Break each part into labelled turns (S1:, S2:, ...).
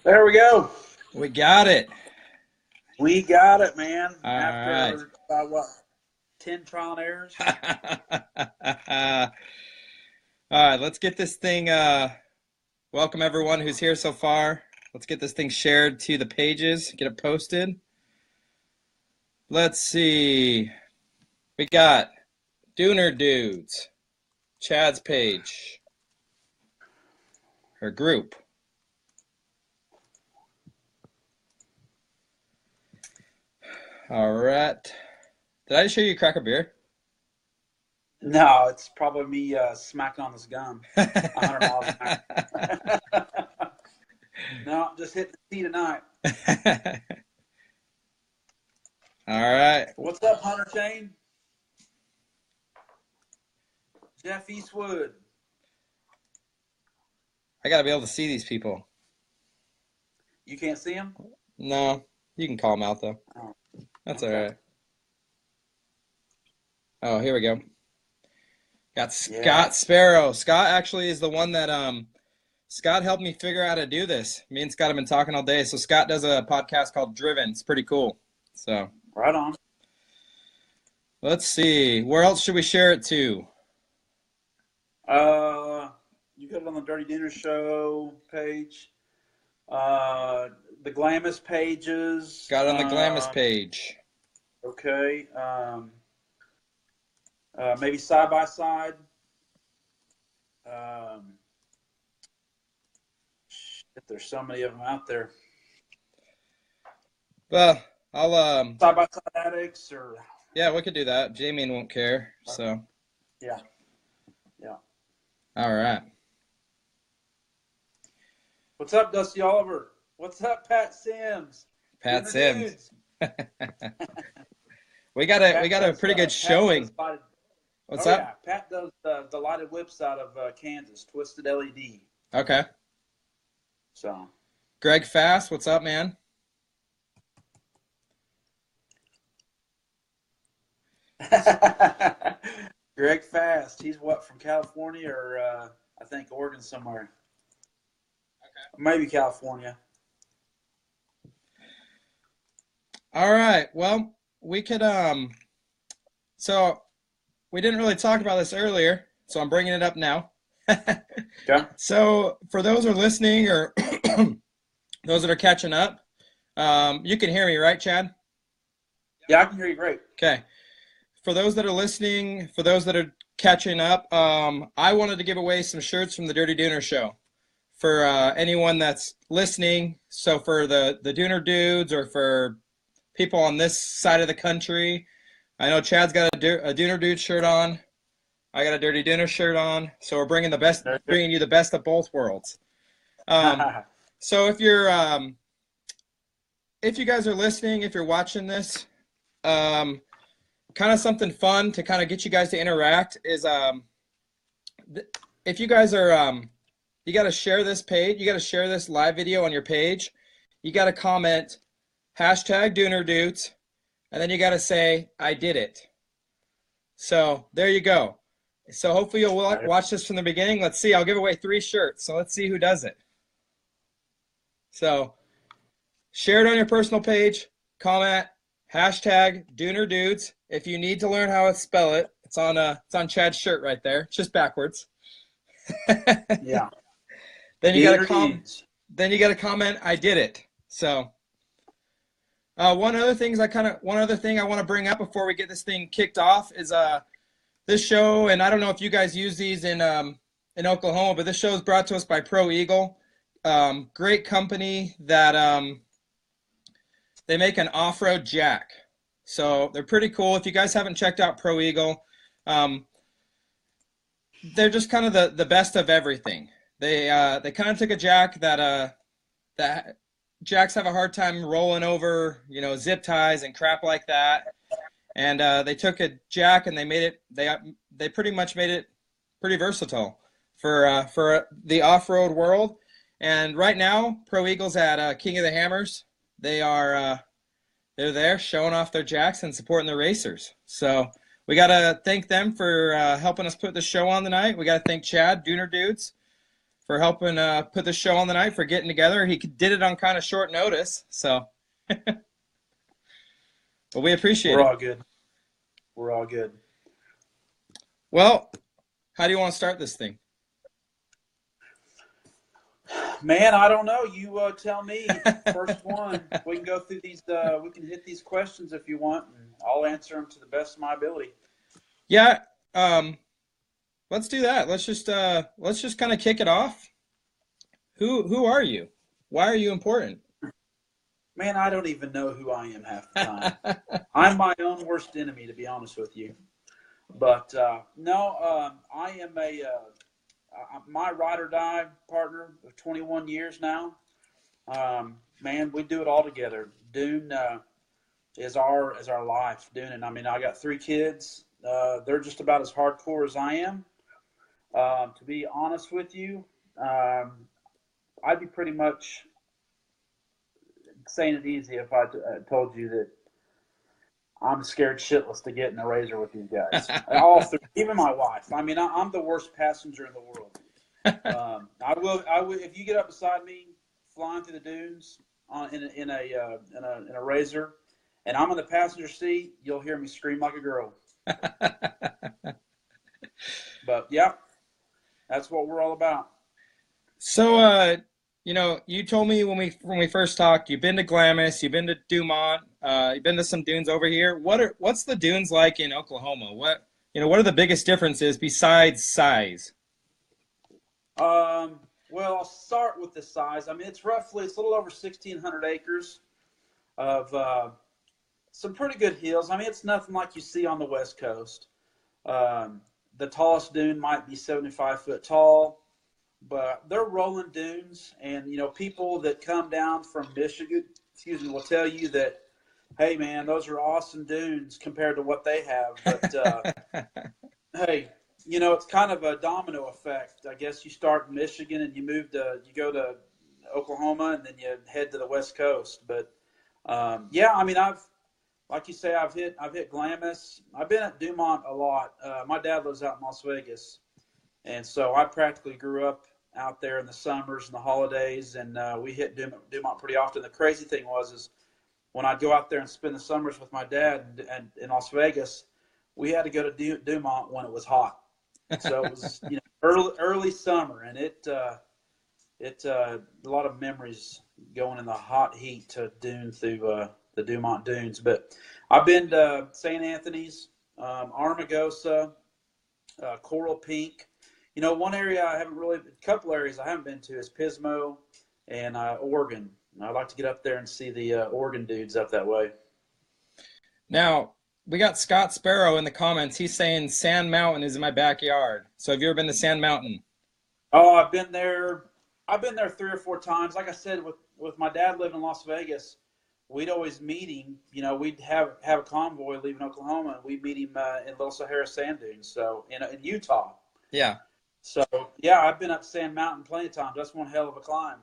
S1: There we go.
S2: We got it.
S1: We got it, man.
S2: All
S1: After what, 10 trial and errors?
S2: right. All right, let's get this thing. Welcome everyone who's here so far. Let's get this thing shared to the pages, get it posted. Let's see. We got DunerDudez, Chad's page, her group. All right. Did I just hear you crack a beer?
S1: No, it's probably me smacking on this gun 100 miles an hour. No, just hitting the tee tonight.
S2: All right.
S1: What's up, Hunter Shane? Jeff Eastwood.
S2: I got to be able to see these people.
S1: You can't see him?
S2: No, you can call them out, though.
S1: Oh,
S2: That's
S1: okay.
S2: all right. Oh, here we go. Got Scott Sparrow. Scott actually is the one that Scott helped me figure out how to do this. Me and Scott have been talking all day. So Scott does a podcast called Driven. It's pretty cool. So
S1: right on.
S2: Let's see. Where else should we share it to?
S1: You got it on the Dirty Dinner Show page. The Glamis pages.
S2: Got it on the Glamis page.
S1: Okay. Maybe side by side. There's so many of them out there.
S2: Well, I'll
S1: side by side addicts or.
S2: Yeah, we could do that. Jamie won't care. So.
S1: Yeah.
S2: All right.
S1: What's up, Dusty Oliver? What's up, Pat Sims?
S2: Pat Sims. we got a pretty good showing. What's up?
S1: Yeah. Pat does the lighted whips out of Kansas, Twisted LED.
S2: Okay.
S1: So.
S2: Greg Fast, what's up, man?
S1: Greg Fast. He's what, from California or I think Oregon somewhere. Okay. Maybe California.
S2: All right. Well, we could so we didn't really talk about this earlier, so I'm bringing it up now.
S1: Okay.
S2: So for those who are listening or those that are catching up, you can hear me, right, Chad?
S1: Yeah, I can hear you great.
S2: Okay. For those that are listening, for those that are catching up, I wanted to give away some shirts from the Dirty Dooner Show for anyone that's listening. So for the DunerDudez or for people on this side of the country, I know Chad's got a DunerDudez shirt on. I got a Dirty Dooner shirt on. So we're bringing you the best of both worlds. So if you guys are listening, if you're watching this, kind of something fun to kind of get you guys to interact is if you guys are you got to share this page, you got to share this live video on your page, you got to comment #DunerDudez, and then you got to say I did it. So there you go. So hopefully you'll watch this from the beginning. Let's see, I'll give away 3 shirts, so let's see who does it. So share it on your personal page, comment #DunerDudez. If you need to learn how to spell it, it's on Chad's shirt right there. It's just backwards.
S1: Yeah.
S2: Then you got to comment I did it. So one other thing I want to bring up before we get this thing kicked off is this show, and I don't know if you guys use these in Oklahoma, but this show is brought to us by Pro Eagle. Great company that they make an off-road jack. So they're pretty cool. If you guys haven't checked out Pro Eagle, they're just kind of the best of everything. They kind of took a jack that jacks have a hard time rolling over, zip ties and crap like that. And they took a jack and they pretty much made it pretty versatile for the off-road world. And right now, Pro Eagle's at King of the Hammers. They're there showing off their jacks and supporting the racers. So we got to thank them for helping us put the show on tonight. We got to thank Chad, DunerDudez, for helping put the show on the night, for getting together. He did it on kind of short notice, so but we appreciate
S1: We're
S2: it.
S1: all good. We're all good.
S2: Well, how do you want to start this thing?
S1: Man, I don't know. You tell me. First one. We can go through these. We can hit these questions if you want, and I'll answer them to the best of my ability.
S2: Yeah, let's do that. Let's just kind of kick it off. Who are you? Why are you important?
S1: Man, I don't even know who I am half the time. I'm my own worst enemy, to be honest with you. But no, I am my ride or die partner of 21 years now. Man, we do it all together. Dune is our life. Dune, and I mean, I got 3 kids. They're just about as hardcore as I am. To be honest with you, I'd be pretty much saying it easy if I told you that I'm scared shitless to get in a razor with these guys. All three, even my wife. I mean, I'm the worst passenger in the world. I will. If you get up beside me, flying through the dunes in a razor, and I'm in the passenger seat, you'll hear me scream like a girl. But yeah, that's what we're all about.
S2: So, you told me when we first talked, you've been to Glamis, you've been to Dumont, you've been to some dunes over here. What's the dunes like in Oklahoma? What are the biggest differences besides size?
S1: Well, I'll start with the size. I mean, it's a little over 1,600 acres of some pretty good hills. I mean, it's nothing like you see on the West Coast. The tallest dune might be 75 foot tall, but they're rolling dunes, and people that come down from Michigan, will tell you that, hey man, those are awesome dunes compared to what they have. But hey, it's kind of a domino effect. I guess you start in Michigan and you go to Oklahoma, and then you head to the West Coast. But yeah, I mean, like you say, I've hit Glamis. I've been at Dumont a lot. My dad lives out in Las Vegas, and so I practically grew up out there in the summers and the holidays, and we hit Dumont pretty often. The crazy thing is when I'd go out there and spend the summers with my dad and in Las Vegas, we had to go to Dumont when it was hot. So it was early summer, and it a lot of memories going in the hot heat to Dune through the Dumont dunes. But I've been to St. Anthony's, Armagosa, Coral Peak. One area a couple areas I haven't been to is Pismo and Oregon. I'd like to get up there and see the Oregon dudes up that way.
S2: Now, we got Scott Sparrow in the comments. He's saying Sand Mountain is in my backyard. So have you ever been to Sand Mountain?
S1: Oh, I've been there 3 or 4 times. Like I said, with my dad living in Las Vegas, we'd always meet him. We'd have a convoy leaving Oklahoma, and we'd meet him in Little Sahara Sand Dunes, so in Utah.
S2: Yeah.
S1: So, yeah, I've been up Sand Mountain plenty of times. That's one hell of a climb.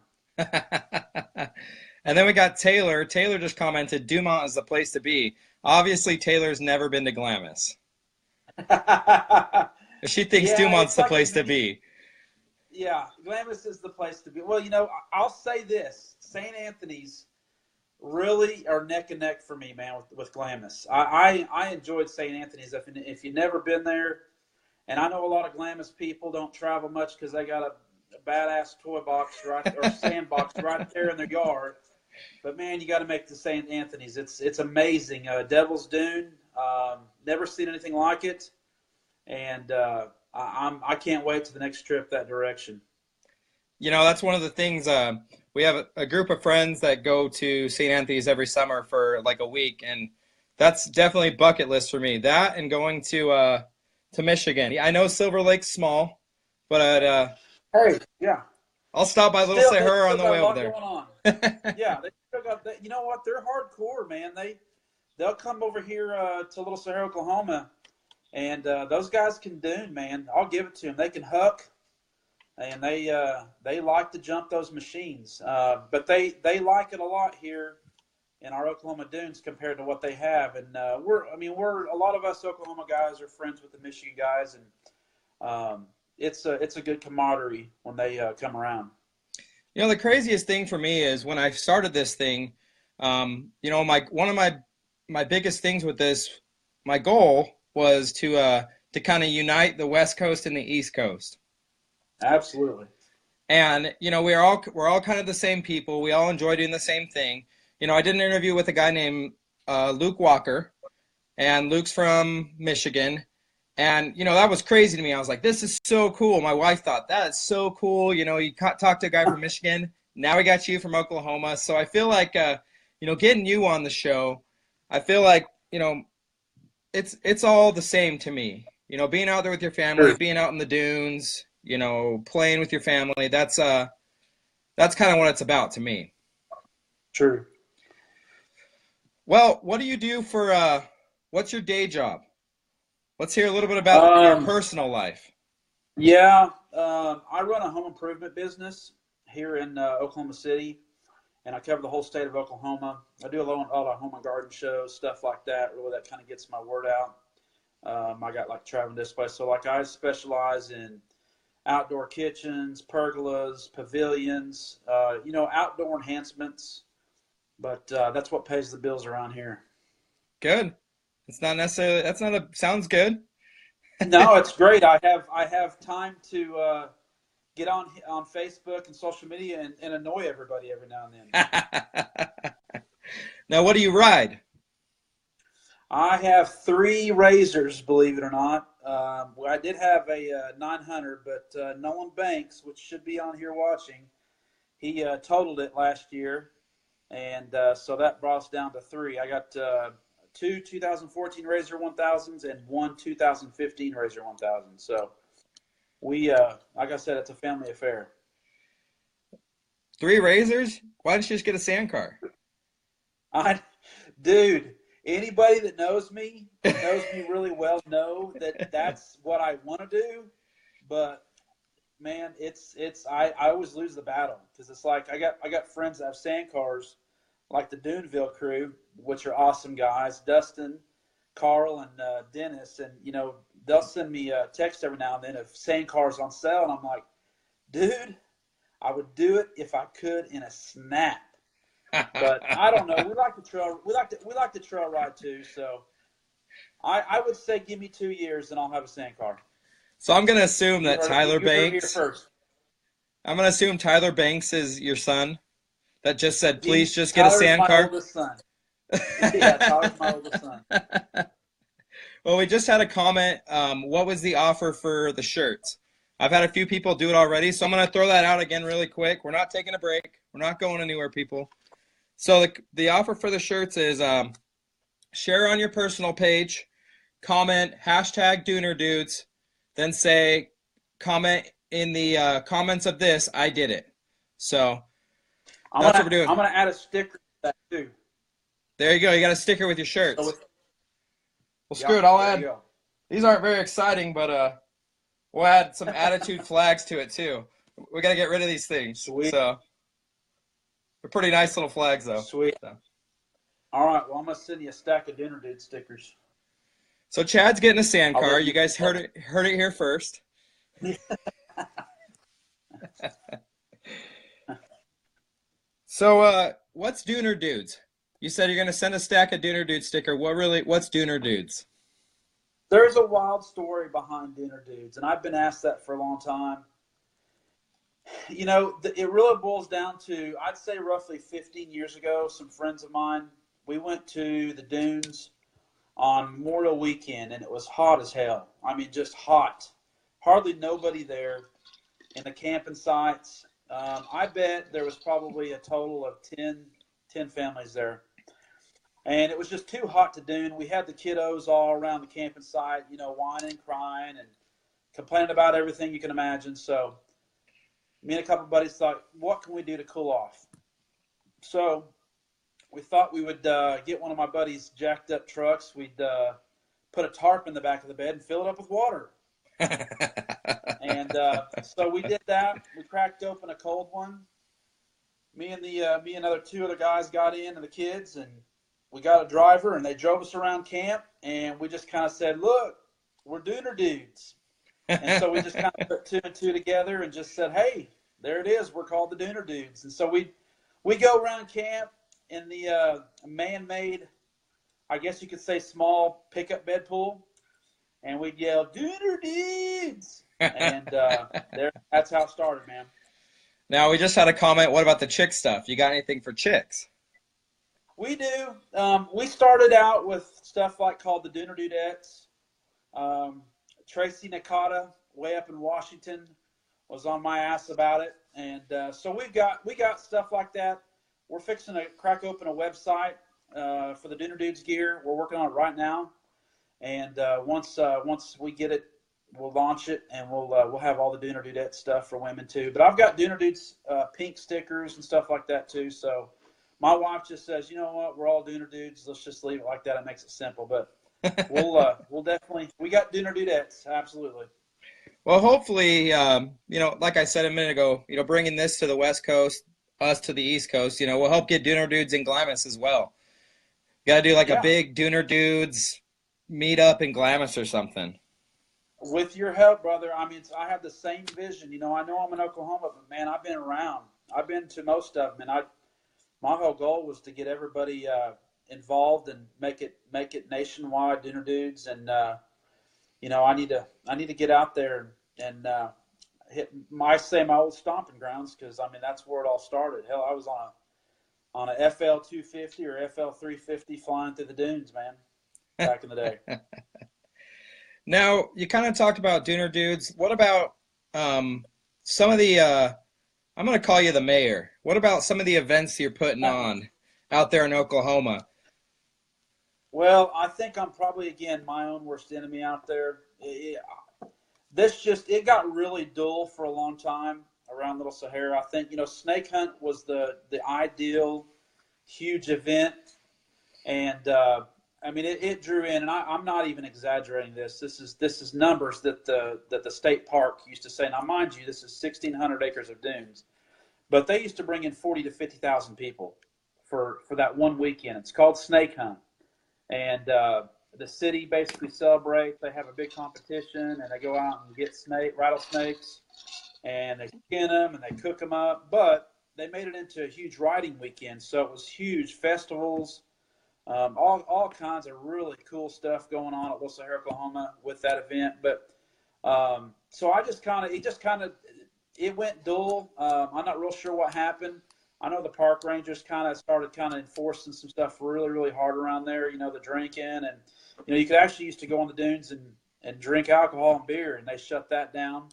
S2: And then we got Taylor. Taylor just commented, Dumont is the place to be. Obviously, Taylor's never been to Glamis. She thinks Dumont's the place to be.
S1: Yeah, Glamis is the place to be. Well, I'll say this. St. Anthony's really are neck and neck for me, man, with Glamis. I enjoyed St. Anthony's. If you've never been there, and I know a lot of Glamis people don't travel much because they got a badass toy box or sandbox right there in their yard. But man, you got to make the St. Anthony's. It's amazing. Devil's Dune. Never seen anything like it, and I can't wait to the next trip that direction.
S2: That's one of the things. We have a group of friends that go to St. Anthony's every summer for like a week, and that's definitely bucket list for me. That and going to Michigan. I know Silver Lake's small, but
S1: hey, yeah,
S2: I'll stop by Little Sahara on the way over there.
S1: Going on. Yeah, they still got that. You know what? They're hardcore, man. They'll come over here to Little Sahara, Oklahoma, and those guys can dune, man. I'll give it to them. They can huck, and they like to jump those machines. But they like it a lot here in our Oklahoma dunes compared to what they have. And we're a lot of us Oklahoma guys are friends with the Michigan guys, and it's a good camaraderie when they come around.
S2: You know, the craziest thing for me is when I started this thing, you know, one of my biggest things with this, my goal was to kind of unite the West Coast and the East Coast.
S1: Absolutely.
S2: And you know, we're all kind of the same people. We all enjoy doing the same thing. You know, I did an interview with a guy named Luke Walker, and Luke's from Michigan. And you know, that was crazy to me. I was like, this is so cool. My wife thought that is so cool. You know, you talk to a guy from Michigan. Now we got you from Oklahoma. So I feel like you know, getting you on the show, I feel like, you know, it's all the same to me. You know, being out there with your family,
S1: Sure.
S2: being out in the dunes, you know, playing with your family, that's kind of what it's about to me.
S1: True.
S2: Well, what do you do for what's your day job? Let's hear a little bit about your
S1: Um,
S2: personal life.
S1: yeah, I run a home improvement business here in Oklahoma City, and I cover the whole state of Oklahoma. I do a lot of home and garden shows, stuff like that. Really, that kind of gets my word out. I got like traveling display, so like I specialize in outdoor kitchens, pergolas, pavilions, you know, outdoor enhancements. But that's what pays the bills around here.
S2: Good. It's not necessarily, that's not a, sounds good.
S1: No, it's great. I have time to get on Facebook and social media and annoy everybody every now and then.
S2: Now, what do you ride?
S1: I have 3 razors, believe it or not. Well, I did have a 900, but Nolan Banks, which should be on here watching, he totaled it last year, and so that brought us down to 3. I got 2 2014 Razor 1000s and 1 2015 Razor 1000. So we, like I said, it's a family affair.
S2: 3 razors? Why didn't you just get a sandcar?
S1: Dude, anybody that knows me really well, know that that's what I want to do. But man, I always lose the battle because it's like I got friends that have sandcars, like the Duneville crew, which are awesome guys, Dustin, Carl, and Dennis, and you know they'll send me a text every now and then of sandcars on sale, and I'm like, dude, I would do it if I could in a snap. But I don't know. We like the trail ride too. So I would say give me 2 years and I'll have a sandcar.
S2: So I'm going to assume that Tyler
S1: You heard it here
S2: Banks,
S1: first.
S2: I'm going to assume Tyler Banks is your son that just said, please just get a
S1: Tyler's my
S2: sandcar.
S1: oldest son. Yeah, Tyler's my oldest son.
S2: Well, we just had a comment. What was the offer for the shirts? I've had a few people do it already, so I'm going to throw that out again really quick. We're not taking a break. We're not going anywhere, people. So the offer for the shirts is share on your personal page, comment #DunerDudez, then say comment in the comments of this, I did it. So that's what we're doing.
S1: I'm gonna add a sticker to that too.
S2: There you go. You got a sticker with your shirts.
S1: So
S2: Well, screw it. I'll add. These aren't very exciting, but we'll add some attitude flags to it too. We got to get rid of these things.
S1: Sweet.
S2: So they're pretty nice little flags, though.
S1: Sweet.
S2: So.
S1: All right. Well, I'm gonna send you a stack of DunerDudez stickers.
S2: So Chad's getting a sandcar. You guys heard it here first. So what's DunerDudez? You said you're gonna send a stack of DunerDudez sticker. What's DunerDudez?
S1: There's a wild story behind DunerDudez, and I've been asked that for a long time. You know, it really boils down to, I'd say roughly 15 years ago, some friends of mine, we went to the dunes on Memorial Weekend, and it was hot as hell. I mean, just hot. Hardly nobody there in the camping sites. I bet there was probably a total of 10 families there. And it was just too hot to dune. We had the kiddos all around the camping site, you know, whining, crying, and complaining about everything you can imagine. So me and a couple of buddies thought, what can we do to cool off? So we thought we would get one of my buddies' jacked up trucks. We'd put a tarp in the back of the bed and fill it up with water. And so we did that. We cracked open a cold one. Me and other 2 other guys got in, and the kids, and we got a driver, and they drove us around camp. And we just kind of said, look, we're DunerDudez. And so we just kind of put two and two together and just said, hey, there it is. We're called the DunerDudez. And so we go around camp in the man-made, I guess you could say, small pickup bed pool, and we'd yell DunerDudez, and that's how it started, man.
S2: Now, we just had a comment. What about the chick stuff? You got anything for chicks?
S1: We do. We started out with stuff called the DunerDudez. Tracy Nakata, way up in Washington, was on my ass about it, and so we got stuff like that. We're fixing to crack open a website for the DunerDudez gear. We're working on it right now, and once we get it, we'll launch it, and we'll have all the DunerDudez stuff for women too. But I've got DunerDudez pink stickers and stuff like that too. So my wife just says, you know what, we're all DunerDudez. Let's just leave it like that. It makes it simple. But we'll definitely, we got DunerDudez, absolutely.
S2: Well, hopefully, like I said a minute ago, bringing this to the West Coast, us to the East Coast, we'll help get DunerDudez in Glamis as well. Got to do a big DunerDudez meet up in Glamis or something.
S1: With your help, brother. I mean, I have the same vision. I know I'm in Oklahoma, but man, I've been around. I've been to most of them, and my whole goal was to get everybody involved and make it nationwide DunerDudez, and I need to get out there and hit my old stomping grounds, because I mean that's where it all started. Hell, I was on a FL 250 or FL 350 flying through the dunes, man, back in the day.
S2: Now, you kind of talked about DunerDudez. What about some of the I'm going to call you the mayor. What about some of the events you're putting on out there in Oklahoma?
S1: Well, I think I'm probably, again, my own worst enemy out there. It got really dull for a long time around Little Sahara. I think, snake hunt was the ideal huge event. And, I mean, it drew in, and I'm not even exaggerating this. This is numbers that the state park used to say. Now, mind you, this is 1,600 acres of dunes. But they used to bring in 40 to 50,000 people for that one weekend. It's called Snake Hunt. And the city basically celebrates. They have a big competition, and they go out and get rattlesnakes, and they skin them, and they cook them up. But they made it into a huge riding weekend, so it was huge festivals, all kinds of really cool stuff going on at Little Sahara, Oklahoma with that event. But so it went dull. I'm not real sure what happened. I know the park rangers started enforcing some stuff really, really hard around there, the drinking. And, you could actually used to go on the dunes and drink alcohol and beer, and they shut that down,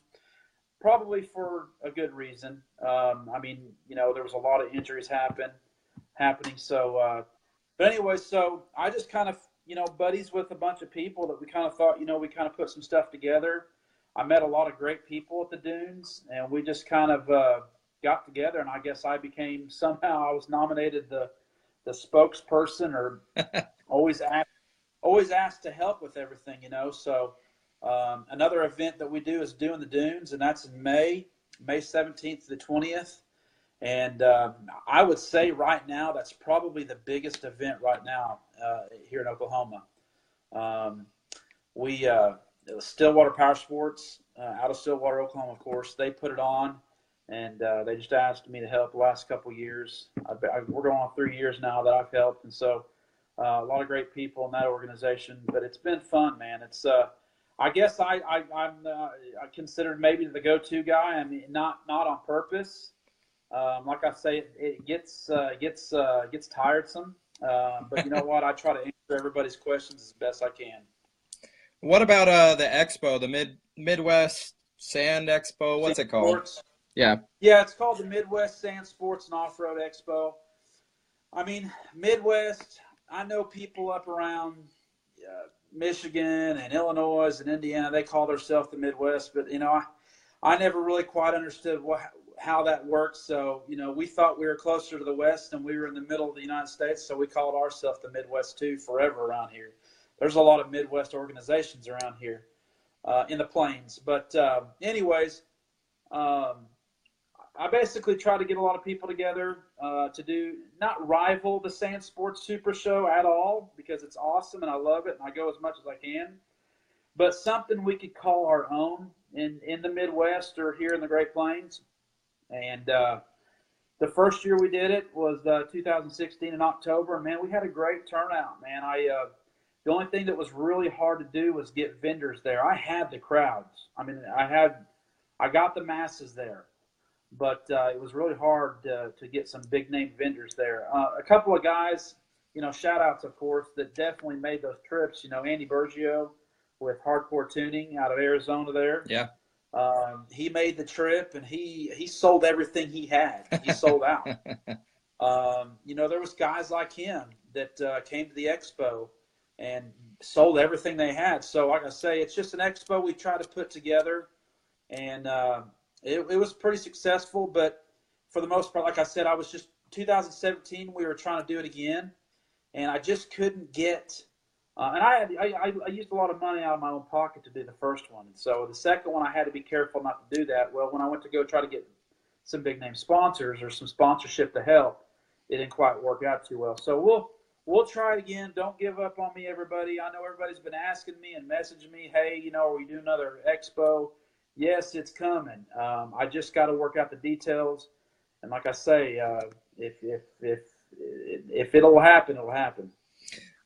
S1: probably for a good reason. I mean, there was a lot of injuries happening. So, but anyway, so I just buddies with a bunch of people that we thought, we put some stuff together. I met a lot of great people at the dunes, and we just got together, and I guess I was nominated the spokesperson, or always asked to help with everything, So another event that we do is Doing the Dunes, and that's in May 17th to the 20th. And I would say right now that's probably the biggest event right now here in Oklahoma. It was Stillwater Power Sports out of Stillwater, Oklahoma, of course. They put it on. And they just asked me to help the last couple of years. We're going on 3 years now that I've helped, and so a lot of great people in that organization. But it's been fun, man. It's I guess I'm considered maybe the go-to guy. I mean, not on purpose. Like I say, it gets tiresome. But you know what? I try to answer everybody's questions as best I can.
S2: What about the expo, the Midwest Sand Expo? What's it called?
S1: Sports.
S2: Yeah,
S1: it's called the Midwest Sand Sports and Off-Road Expo. I mean, Midwest, I know people up around Michigan and Illinois and Indiana, they call themselves the Midwest, but, I never really quite understood how that works. So, we thought we were closer to the West, and we were in the middle of the United States, so we called ourselves the Midwest too forever around here. There's a lot of Midwest organizations around here in the plains. But anyways, I basically try to get a lot of people together to not rival the Sand Sports Super Show at all, because it's awesome and I love it and I go as much as I can. but something we could call our own in the Midwest or here in the Great Plains. And the first year we did it was 2016 in October. And, man, we had a great turnout, man. The only thing that was really hard to do was get vendors there. I had the crowds. I mean, I got the masses there, but it was really hard to get some big name vendors there. A couple of guys, shout outs, of course, that definitely made those trips. Andy Bergio with Hardcore Tuning out of Arizona there.
S2: Yeah.
S1: He made the trip, and he sold everything he had. He sold out. There was guys like him that came to the expo and sold everything they had. So, like I say, it's just an expo we try to put together, and it was pretty successful. But for the most part, like I said, 2017, we were trying to do it again, and I just couldn't get and I used a lot of money out of my own pocket to do the first one. And so the second one, I had to be careful not to do that. Well, when I went to go try to get some big name sponsors or some sponsorship to help, it didn't quite work out too well. So we'll try it again. Don't give up on me, everybody. I know everybody's been asking me and messaging me, hey, are we doing another expo? Yes, it's coming. I just got to work out the details. And like I say, if it'll happen, it'll happen.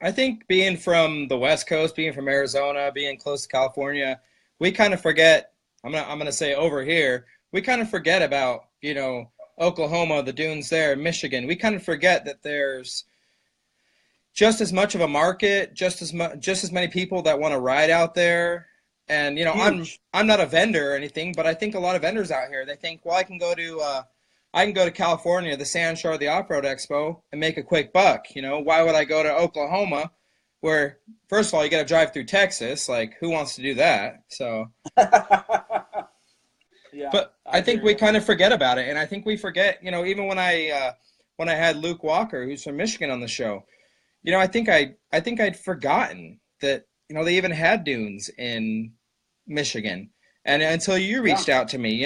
S2: I think being from the West Coast, being from Arizona, being close to California, we kind of forget, I'm gonna say over here, we kind of forget about, Oklahoma, the dunes there, Michigan. We kind of forget that there's just as much of a market, just as many people that want to ride out there. And, I'm not a vendor or anything, but I think a lot of vendors out here, they think, well, I can go to California, the Sand Shore, the Off-Road Expo, and make a quick buck. Why would I go to Oklahoma where, first of all, you got to drive through Texas? Like, who wants to do that? So,
S1: yeah,
S2: but I think we kind of forget about it. And I think we forget, even when I had Luke Walker, who's from Michigan, on the show, I think I'd forgotten that, they even had dunes in Michigan. And until you reached out to me,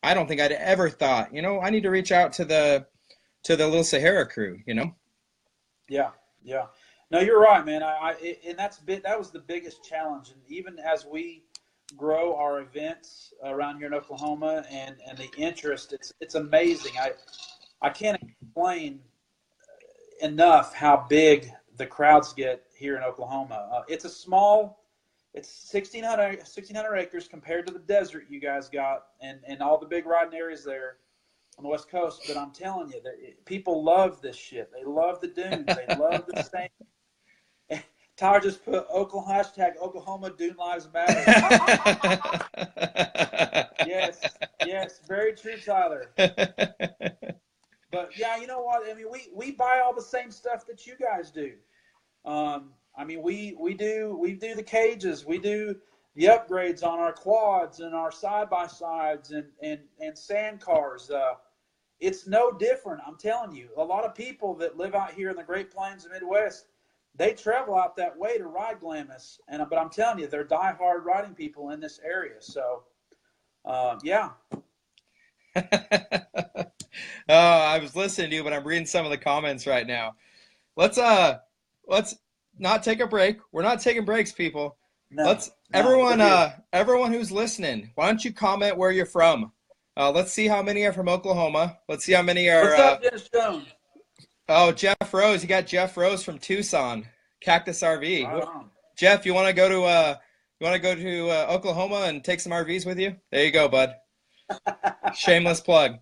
S2: I don't think I'd ever thought, I need to reach out to the Little Sahara crew,
S1: Yeah. No, you're right, man. That was the biggest challenge. And even as we grow our events around here in Oklahoma and the interest, it's amazing. I can't explain enough how big the crowds get here in Oklahoma. It's 1,600 acres compared to the desert you guys got and all the big riding areas there on the West Coast. But I'm telling you, people love this shit. They love the dunes. They love the sand. Tyler just put Oklahoma Dune Lives Matter. Yes, very true, Tyler. But yeah, you know what? I mean, we buy all the same stuff that you guys do. We do the cages, we do the upgrades on our quads and our side by sides and sand cars. It's no different. I'm telling you, a lot of people that live out here in the Great Plains and Midwest, they travel out that way to ride Glamis, but I'm telling you, they're diehard riding people in this area. So, yeah.
S2: Oh, I was listening to you, but I'm reading some of the comments right now. Let's not take a break. We're not taking breaks, people. Everyone who's listening, why don't you comment where you're from? Let's see how many are from Oklahoma. Let's see how many are.
S1: What's up, Dennis Jones?
S2: Oh, Jeff Rose. You got Jeff Rose from Tucson, Cactus RV.
S1: Right on.
S2: Jeff, you want to go to Oklahoma and take some RVs with you? There you go, bud. Shameless plug.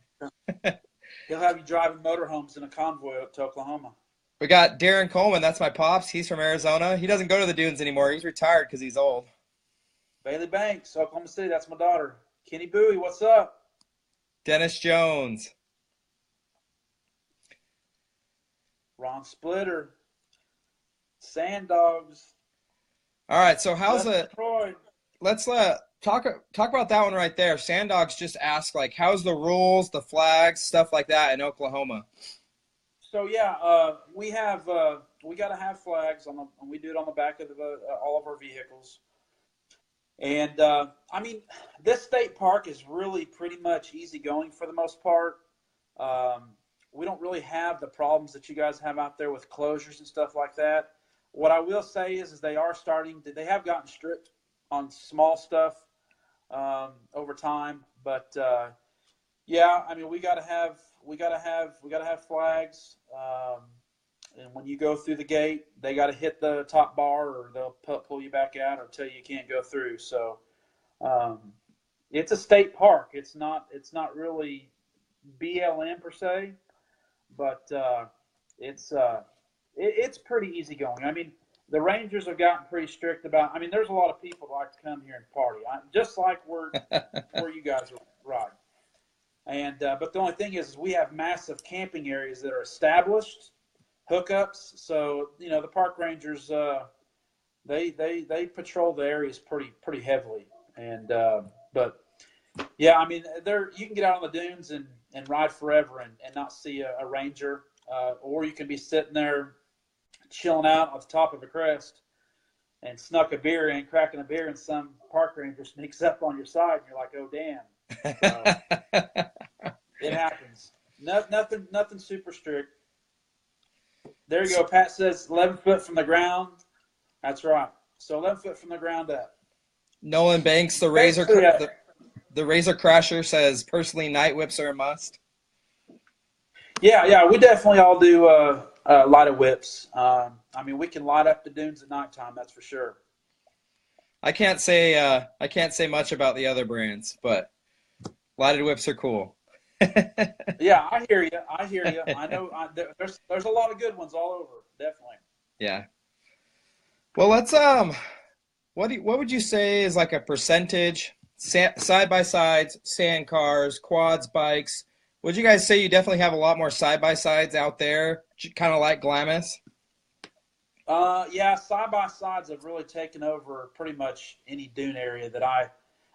S1: He'll have you driving motorhomes in a convoy up to Oklahoma.
S2: We got Darren Coleman. That's my pops. He's from Arizona. He doesn't go to the dunes anymore. He's retired because he's old.
S1: Bailey Banks, Oklahoma City. That's my daughter. Kenny Bowie, what's up?
S2: Dennis Jones.
S1: Ron Splitter. Sand Dogs.
S2: All right. So let's talk about that one right there. Sand Dogs just asked, like, how's the rules, the flags, stuff like that in Oklahoma?
S1: So yeah, we got to have flags we do it on the back of all of our vehicles. And this state park is really pretty much easygoing for the most part. We don't really have the problems that you guys have out there with closures and stuff like that. What I will say is they have gotten strict on small stuff over time. But yeah, I mean, we gotta have flags. And when you go through the gate, they got to hit the top bar, or they'll pull you back out, or tell you can't go through. So um, it's a state park. It's not really BLM per se, but it's pretty easygoing. I mean, the Rangers have gotten pretty strict about. I mean, there's a lot of people that like to come here and party, just like where you guys are riding. And but the only thing is we have massive camping areas that are established, hookups. So the park rangers they patrol the areas pretty heavily. And but yeah, I mean you can get out on the dunes and ride forever and not see a ranger, or you can be sitting there chilling out on the top of a crest and snuck a beer in, cracking a beer, and some park ranger sneaks up on your side, and you're like, oh damn. It happens. Nothing super strict. There you go. Pat says 11 foot from the ground. That's right. So 11 foot from the ground up.
S2: Nolan Banks, the Razor Crasher, says personally night whips are a must.
S1: Yeah, we definitely all do lighted whips. I mean, we can light up the dunes at nighttime. That's for sure.
S2: I can't say much about the other brands, but lighted whips are cool.
S1: Yeah, I hear you. I know there's a lot of good ones all over. Definitely.
S2: Yeah. Well, let's what would you say is like a percentage side by sides, sand cars, quads, bikes? Would you guys say you definitely have a lot more side by sides out there, kind of like Glamis?
S1: Yeah, side by sides have really taken over pretty much any dune area that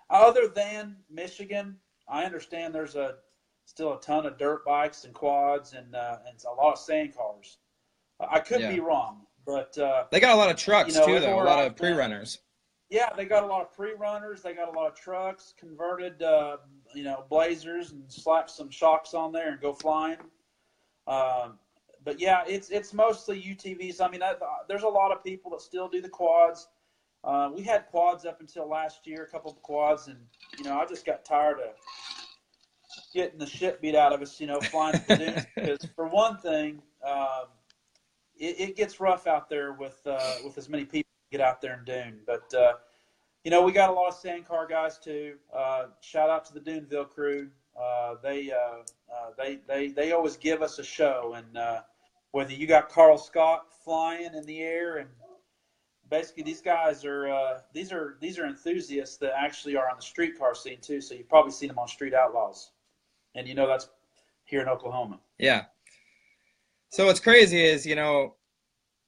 S1: other than Michigan. I understand there's still a ton of dirt bikes and quads and a lot of sand cars. I could be wrong, but
S2: they got a lot of trucks too, though. A lot of pre-runners.
S1: Yeah, they got a lot of pre-runners. They got a lot of trucks, converted, Blazers, and slap some shocks on there and go flying. But yeah, it's mostly UTVs. I mean, there's a lot of people that still do the quads. We had quads up until last year, a couple of quads, and I just got tired of getting the shit beat out of us, flying to the dunes. Because for one thing, it gets rough out there with as many people get out there and dune. But we got a lot of sand car guys too. Shout out to the Duneville crew. They always give us a show, and whether you got Carl Scott flying in the air, and basically these guys are these are enthusiasts that actually are on the streetcar scene too. So you've probably seen them on Street Outlaws, and that's here in Oklahoma.
S2: Yeah. So what's crazy is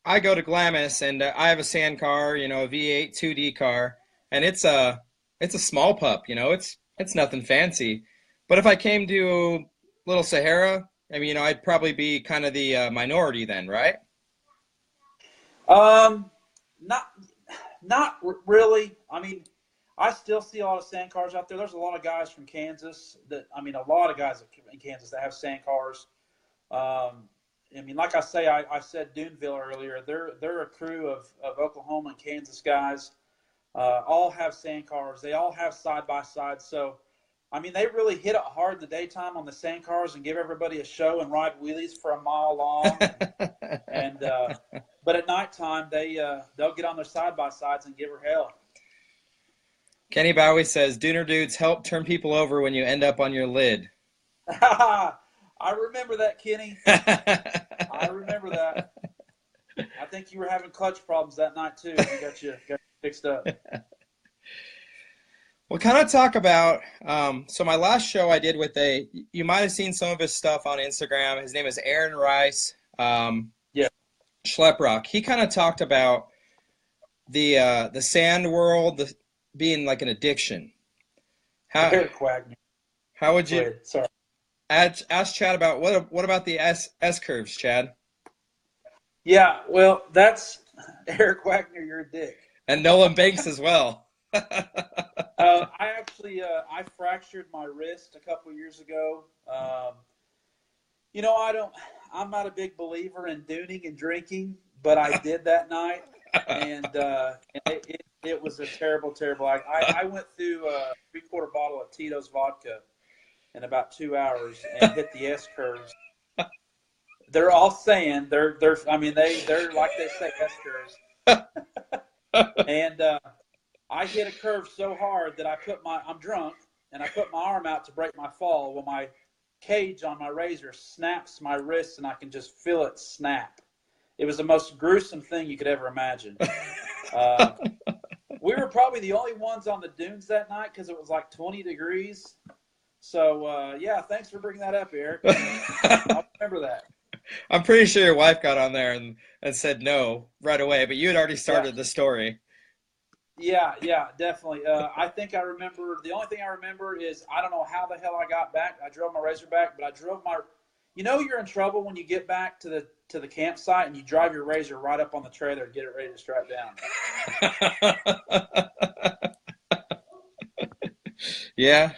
S2: I go to Glamis and I have a sand car, a V8 2D car, and it's a small pup, it's nothing fancy. But if I came to Little Sahara, I mean, I'd probably be kind of the minority then, right?
S1: Not really. I mean, I still see a lot of sand cars out there. There's a lot of guys from Kansas a lot of guys in Kansas that have sand cars. I mean, like I said Duneville earlier. They're a crew of Oklahoma and Kansas guys. All have sand cars. They all have side by sides. So, I mean, they really hit it hard in the daytime on the sand cars and give everybody a show and ride wheelies for a mile long. and but at nighttime they'll get on their side by sides and give her hell.
S2: Kenny Bowie says, "DunerDudez help turn people over when you end up on your lid."
S1: I remember that, Kenny. I remember that. I think you were having clutch problems that night too. We got you fixed up.
S2: We'll kind of talk about, so my last show I did with you might have seen some of his stuff on Instagram. His name is Aaron Rice.
S1: Yeah.
S2: Schleprock. He kind of talked about the sand world being like an addiction.
S1: Eric Wagner.
S2: How would you
S1: Sorry.
S2: ask Chad about what about the S curves, Chad?
S1: Yeah, well, that's Eric Wagner. You're a dick. And
S2: Nolan Banks as well.
S1: I fractured my wrist a couple years ago. I'm not a big believer in dooning and drinking, but I did that night, and It was a terrible, terrible. I went through a 3/4 bottle of Tito's vodka in about 2 hours and hit the S curves. They're all saying they're. I mean, they're like they say S curves. And I hit a curve so hard that I'm drunk and I put my arm out to break my fall. Well, my cage on my razor snaps my wrist and I can just feel it snap. It was the most gruesome thing you could ever imagine. We were probably the only ones on the dunes that night because it was like 20 degrees. So, yeah, thanks for bringing that up, Eric. I'll remember that.
S2: I'm pretty sure your wife got on there and said no right away, but you had already started the story.
S1: Yeah, definitely. I think I remember, the only thing I remember is I don't know how the hell I got back. I drove my razor back, but I drove my, you're in trouble when you get back to the campsite and you drive your razor right up on the trailer and get it ready to strap down.
S2: Yeah.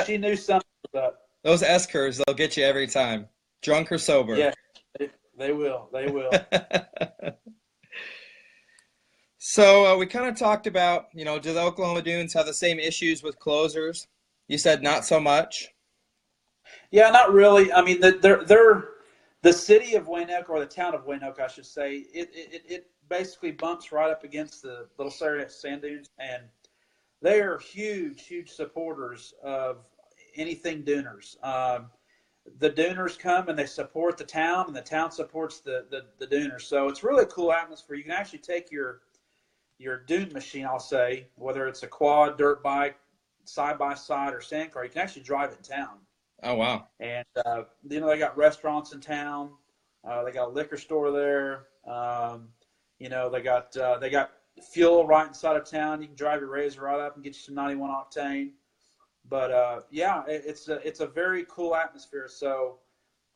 S1: She knew something was up.
S2: Those S curves, they'll get you every time, drunk or sober.
S1: Yeah, they will. They will.
S2: So we kind of talked about, do the Oklahoma Dunes have the same issues with closers? You said not so much.
S1: Yeah, not really. I mean, they're the city of Waynoke, or the town of Waynoke, I should say. It basically bumps right up against the Little Sahara Sand Dunes, and they are huge supporters of anything Duners. The Duners come and they support the town, and the town supports the Duners. So it's really a cool atmosphere. You can actually take your dune machine, I'll say, whether it's a quad, dirt bike, side-by-side, or sand car, you can actually drive it in town.
S2: Oh, wow.
S1: And, they got restaurants in town. They got a liquor store there. They got fuel right inside of town. You can drive your razor right up and get you some 91 octane. But, it's a very cool atmosphere. So,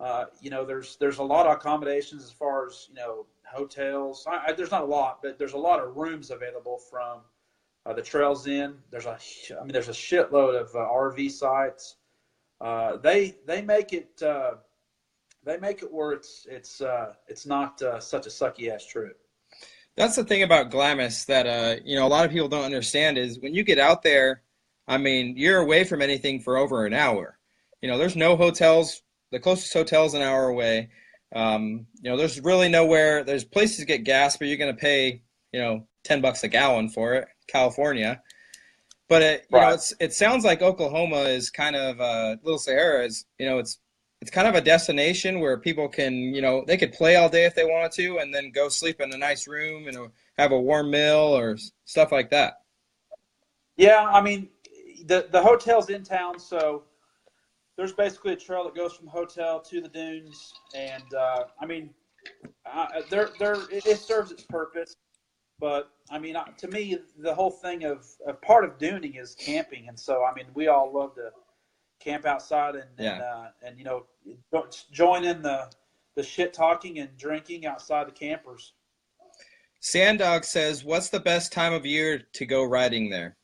S1: there's a lot of accommodations as far as, hotels. There's not a lot, but there's a lot of rooms available from the trails in. There's a shitload of RV sites. They make it where it's not such a sucky ass trip.
S2: That's the thing about Glamis that a lot of people don't understand is when you get out there, I mean, you're away from anything for over an hour. There's no hotels. The closest hotel is an hour away. There's really nowhere. There's places to get gas, but you're going to pay, $10 a gallon for it, California. But it sounds like Oklahoma is kind of Little Sahara is, it's kind of a destination where people can, they could play all day if they wanted to, and then go sleep in a nice room and have a warm meal or stuff like that.
S1: Yeah, I mean, the hotel's in town, so there's basically a trail that goes from the hotel to the dunes, and it serves its purpose. But I mean, to me, the whole thing of part of duning is camping, and so I mean, we all love to camp outside and join in the shit talking and drinking outside the campers.
S2: Sand Dog says, "What's the best time of year to go riding there?"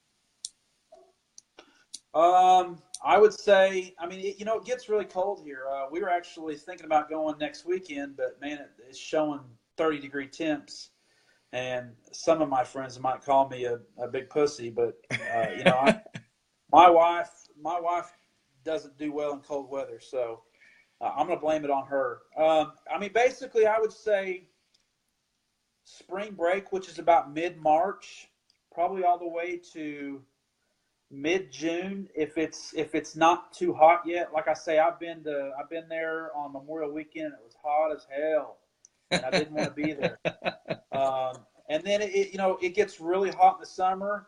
S1: I would say, I mean, it gets really cold here. We were actually thinking about going next weekend, but man, it's showing 30-degree temps. And some of my friends might call me a big pussy, but my wife doesn't do well in cold weather, so I'm gonna blame it on her. I mean, basically, I would say spring break, which is about mid-March, probably all the way to mid-June, if it's not too hot yet. Like I say, I've been there on Memorial Weekend. It was hot as hell, and I didn't want to be there. And then it gets really hot in the summer.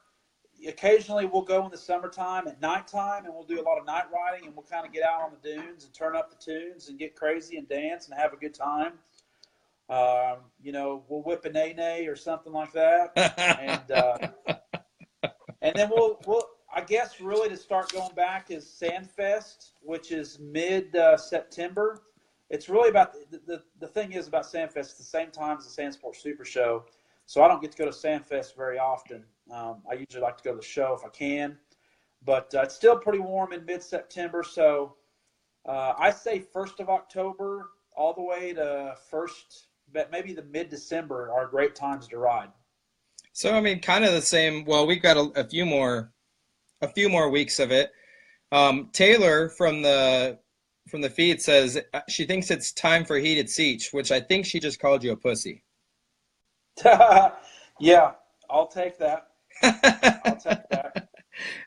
S1: Occasionally we'll go in the summertime at nighttime, and we'll do a lot of night riding, and we'll kind of get out on the dunes and turn up the tunes and get crazy and dance and have a good time. We'll whip a nay-nay or something like that, and then we'll I guess really to start going back is Sandfest, which is mid-September. It's really about the thing is about Sandfest, it's the same time as the Sand Sports Super Show. So I don't get to go to Sandfest very often. I usually like to go to the show if I can. But it's still pretty warm in mid-September. So I say 1st of October all the way to maybe the mid-December are great times to ride.
S2: So I mean, kind of the same. Well, we've got a few more weeks of it. Taylor from the feed says she thinks it's time for heated seats, which I think she just called you a pussy.
S1: Yeah, I'll take that. I'll take that.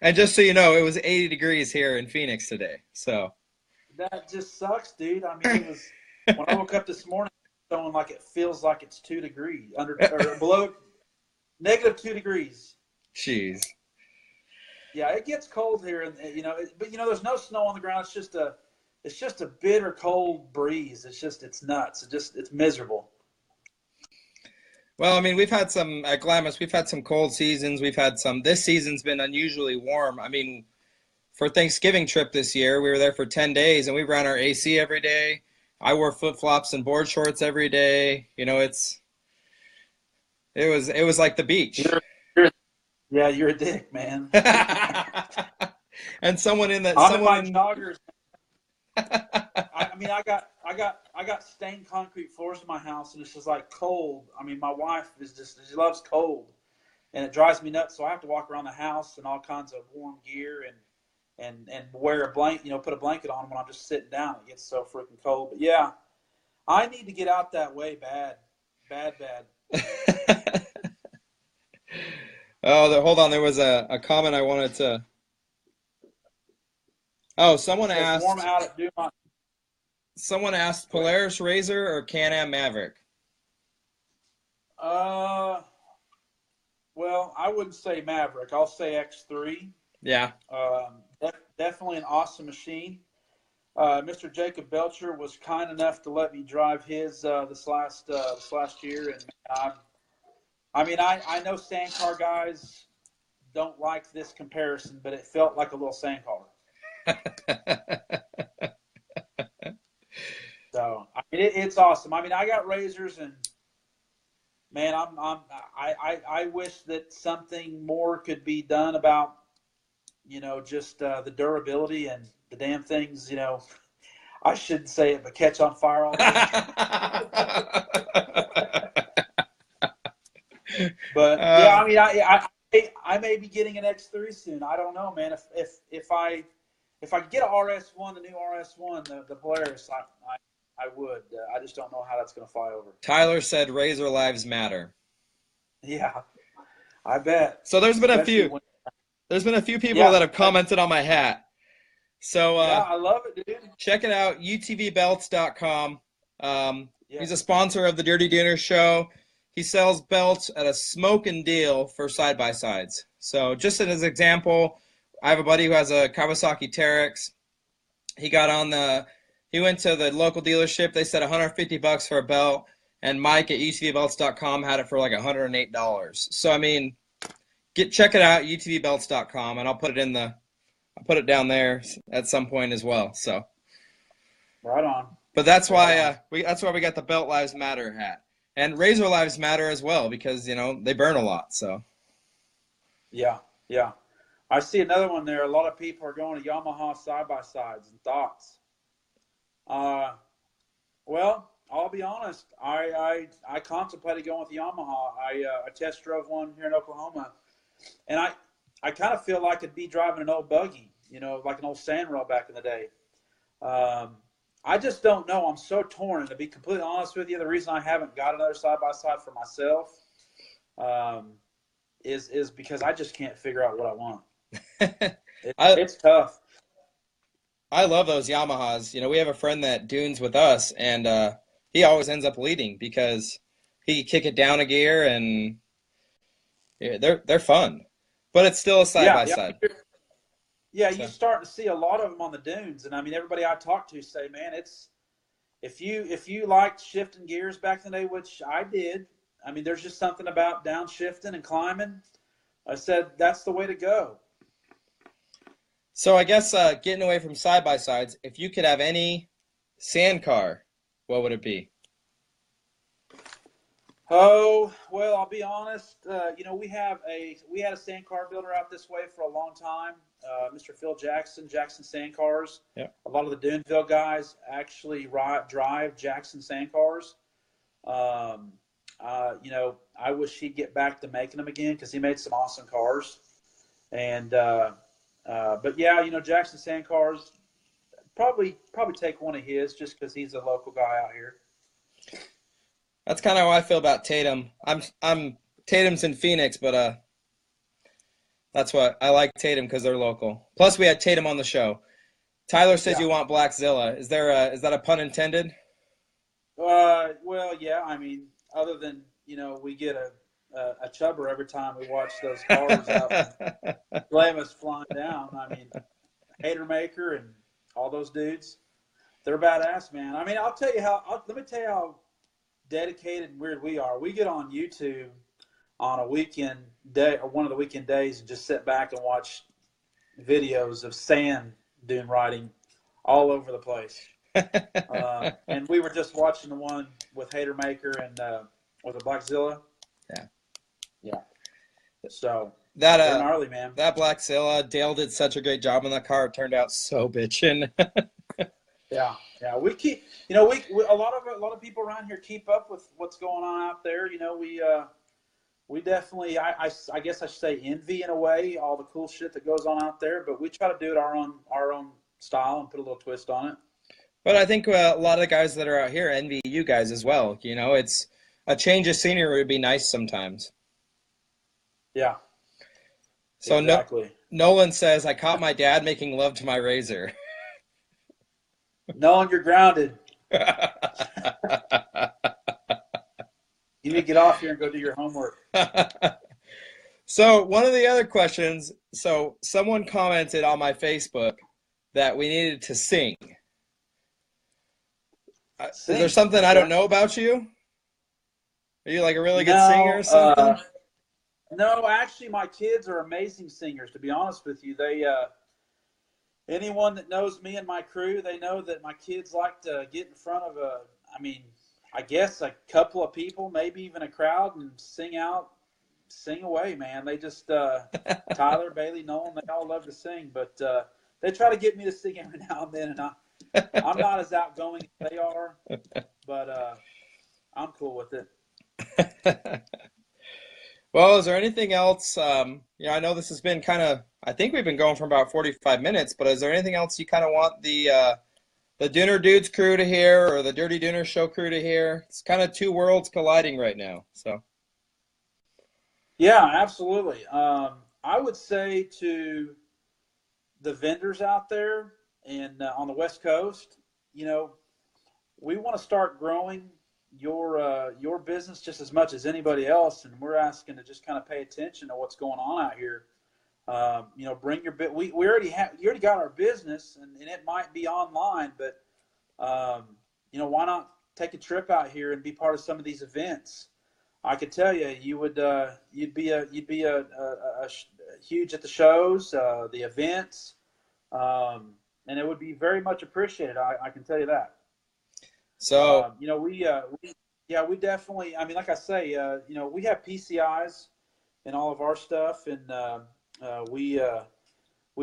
S2: And just so you know, it was 80 degrees here in Phoenix today. So
S1: That just sucks, dude. I mean, it was when I woke up this morning, feeling like it feels like it's 2 degrees under or below -2 degrees.
S2: jeez.
S1: Yeah, it gets cold here, and but there's no snow on the ground. It's just a bitter cold breeze. It's nuts. It's miserable.
S2: Well, I mean, we've had some at Glamis, we've had some cold seasons. We've had some. This season's been unusually warm. I mean, for Thanksgiving trip this year, we were there for 10 days and we ran our AC every day. I wore flip-flops and board shorts every day. You know, it was like the beach.
S1: Yeah, you're a dick, man.
S2: And someone in that
S1: I'm in
S2: someone
S1: my joggers. I mean, I got stained concrete floors in my house, and it's just like cold. I mean, my wife she loves cold, and it drives me nuts. So I have to walk around the house in all kinds of warm gear and wear a blanket, put a blanket on when I'm just sitting down. It gets so freaking cold. But yeah, I need to get out that way bad, bad, bad.
S2: Oh, hold on. There was a comment I wanted to. Oh,
S1: Warm out at Dumont.
S2: someone asked Polaris Razor or Can-Am Maverick.
S1: Well, I wouldn't say Maverick. I'll say X3.
S2: Yeah.
S1: Definitely an awesome machine. Mr. Jacob Belcher was kind enough to let me drive his this last year, and I know sand car guys don't like this comparison, but it felt like a little sand car. So I mean, it's awesome. I mean, I got razors, and man, I wish that something more could be done about just the durability and the damn things. I shouldn't say it, but catch on fire all day. But yeah, I mean, I may be getting an X3 soon. I don't know, man. If I get a RS1, the new RS1, the Polaris, I would. I just don't know how that's going to fly over.
S2: Tyler said Razor Lives Matter.
S1: Yeah, I bet.
S2: So there's been a few. There's been a few people that have commented on my hat. So
S1: yeah, I love it, dude.
S2: Check it out, utvbelts.com. He's a sponsor of the Dirty Dinner Show. He sells belts at a smoking deal for side-by-sides. So just as an example, I have a buddy who has a Kawasaki Teryx. He went to the local dealership. They said $150 for a belt, and Mike at utvbelts.com had it for like $108. So I mean, check it out, utvbelts.com, and I'll put it down there at some point as well. So
S1: right on.
S2: But that's why we got the Belt Lives Matter hat. And Razor Lives Matter as well, because they burn a lot. So
S1: yeah. I see another one there. A lot of people are going to Yamaha side-by-sides and thoughts. Well, I'll be honest. I contemplated going with Yamaha. I test drove one here in Oklahoma, and I kind of feel like I'd be driving an old buggy, like an old sandrail back in the day. I just don't know. I'm so torn. And to be completely honest with you, the reason I haven't got another side-by-side for myself is because I just can't figure out what I want. It's tough.
S2: I love those Yamahas. We have a friend that dunes with us, and he always ends up leading because he can kick it down a gear, and they're fun. But it's still a side-by-side.
S1: Yeah, you start to see a lot of them on the dunes, and I mean, everybody I talk to say, man, if you liked shifting gears back in the day, which I did. I mean, there's just something about downshifting and climbing. I said that's the way to go.
S2: So I guess getting away from side-by-sides, if you could have any sand car, what would it be?
S1: Oh, well, I'll be honest. We had a sand car builder out this way for a long time, Mr. Phil Jackson Sand Cars.
S2: Yeah.
S1: A lot of the Duneville guys actually drive Jackson Sand Cars. I wish he'd get back to making them again because he made some awesome cars. And but yeah, Jackson Sand Cars probably take one of his just because he's a local guy out here.
S2: That's kind of how I feel about Tatum. I'm Tatum's in Phoenix, but that's what I like Tatum because they're local. Plus, we had Tatum on the show. Tyler says
S1: Yeah.
S2: you want Blackzilla. Is that a pun intended?
S1: Well, yeah. I mean, other than we get a chubber every time we watch those cars out and Glamis flying down. I mean, Hater Maker and all those dudes, they're badass, man. I mean, let me tell you how dedicated and weird we are. We get on YouTube on a weekend day or one of the weekend days and just sit back and watch videos of sand dune riding all over the place. And we were just watching the one with Hater Maker and with the Blackzilla. Yeah. So
S2: that
S1: they're gnarly, man.
S2: That Blackzilla, Dale did such a great job on the car. It turned out so bitchin'.
S1: Yeah. We keep, we a lot of people around here keep up with what's going on out there. We definitely, I guess I should say, envy in a way all the cool shit that goes on out there. But we try to do it our own style and put a little twist on it.
S2: But I think a lot of the guys that are out here envy you guys as well. It's a change of scenery would be nice sometimes.
S1: Yeah.
S2: So
S1: exactly.
S2: Nolan says, I caught my dad making love to my razor.
S1: Nolan, you're grounded. You need to get off here and go do your homework.
S2: So one of the other questions, someone commented on my Facebook that we needed to sing. Is there something I don't know about you? Are you like a really good singer or something?
S1: No, actually, my kids are amazing singers. To be honest with you, they anyone that knows me and my crew, they know that my kids like to get in front of I guess a couple of people, maybe even a crowd, and sing away, man. They just Tyler, Bailey, Nolan, they all love to sing, but they try to get me to sing every now and then, and I'm not as outgoing as they are, but I'm cool with it.
S2: Well, is there anything else? I know this has been I think we've been going for about 45 minutes, but is there anything else you kind of want the DunerDudez crew to hear or the Dirty Dooner Show crew to hear? It's kind of two worlds colliding right now. So.
S1: Yeah, absolutely. I would say to the vendors out there and on the West Coast, we want to start growing your business just as much as anybody else, and we're asking to just kind of pay attention to what's going on out here. Bring your bit. You already got our business, and it might be online, but why not take a trip out here and be part of some of these events? I could tell you, you'd be huge at the shows, the events, and it would be very much appreciated. I can tell you that.
S2: So
S1: we definitely. I mean, like I say, we have PCIs in all of our stuff, and we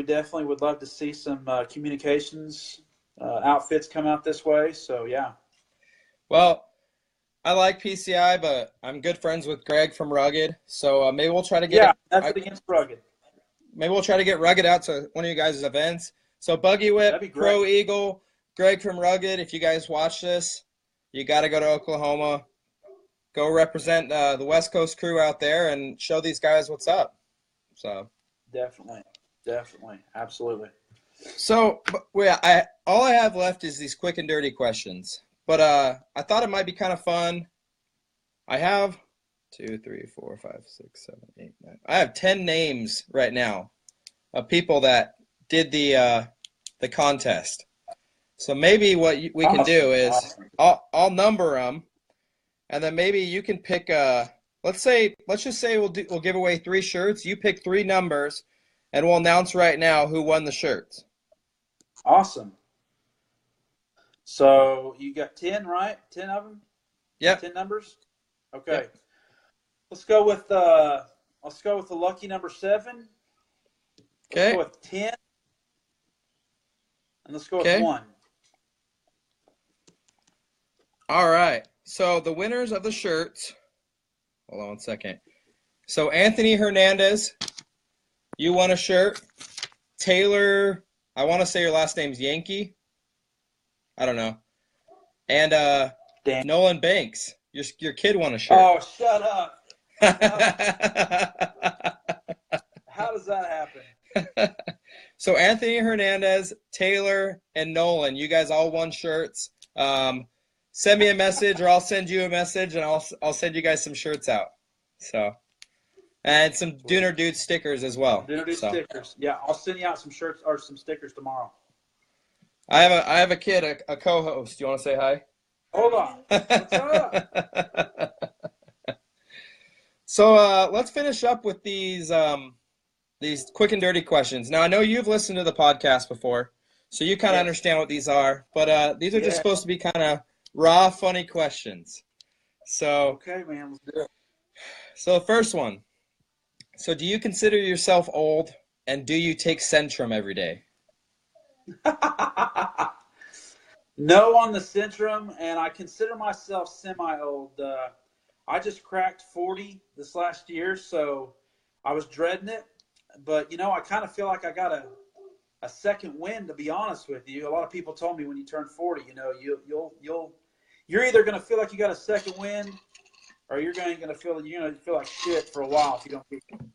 S1: definitely would love to see some communications outfits come out this way. So yeah.
S2: Well, I like PCI, but I'm good friends with Greg from Rugged, so maybe we'll try to get.
S1: Yeah, nothing against Rugged.
S2: Maybe we'll try to get Rugged out to one of you guys' events. So Buggy Whip, Pro Eagle, Greg from Rugged. If you guys watch this, you got to go to Oklahoma. Go represent the West Coast crew out there and show these guys what's up. So
S1: definitely, absolutely.
S2: So all I have left is these quick and dirty questions. But I thought it might be kind of fun. I have 2, 3, 4, 5, 6, 7, 8, 9. I have 10 names right now of people that did the contest. So maybe what we can do is I'll number them, and then maybe you can pick. Let's just say we'll give away 3 shirts. You pick 3 numbers, and we'll announce right now who won the shirts.
S1: Awesome. So you got 10, right? 10 of them?
S2: Yeah.
S1: 10 numbers? Okay.
S2: Yep.
S1: Let's go with the lucky number 7.
S2: Okay.
S1: Let's go with 10. And let's go with 1.
S2: All right. So the winners of the shirts Hold on one second. So Anthony Hernandez, you won a shirt. Taylor, I want to say your last name's Yankee. I don't know. And
S1: Damn.
S2: Nolan Banks, your kid won a shirt.
S1: Oh, shut up. How does that happen?
S2: So Anthony Hernandez, Taylor, and Nolan, you guys all won shirts. Send me a message, or I'll send you a message, and I'll send you guys some shirts out. So, and some DunerDudez stickers as well.
S1: DunerDudez stickers. Yeah, I'll send you out some shirts or some stickers tomorrow.
S2: I have a kid, a co-host. You want to say hi?
S1: Hold on. What's up?
S2: So let's finish up with these quick and dirty questions. Now I know you've listened to the podcast before, so you kind of understand what these are. But these are just supposed to be kind of raw, funny questions. So
S1: okay, man, let's do it.
S2: So the first one. So do you consider yourself old, and do you take Centrum every day?
S1: No on the Centrum, and I consider myself semi-old. I just cracked 40 this last year, so I was dreading it. But, I kind of feel like I got a second wind, to be honest with you. A lot of people told me when you turn 40, you're either going to feel like you got a second wind, or you're going to feel like shit for a while if you don't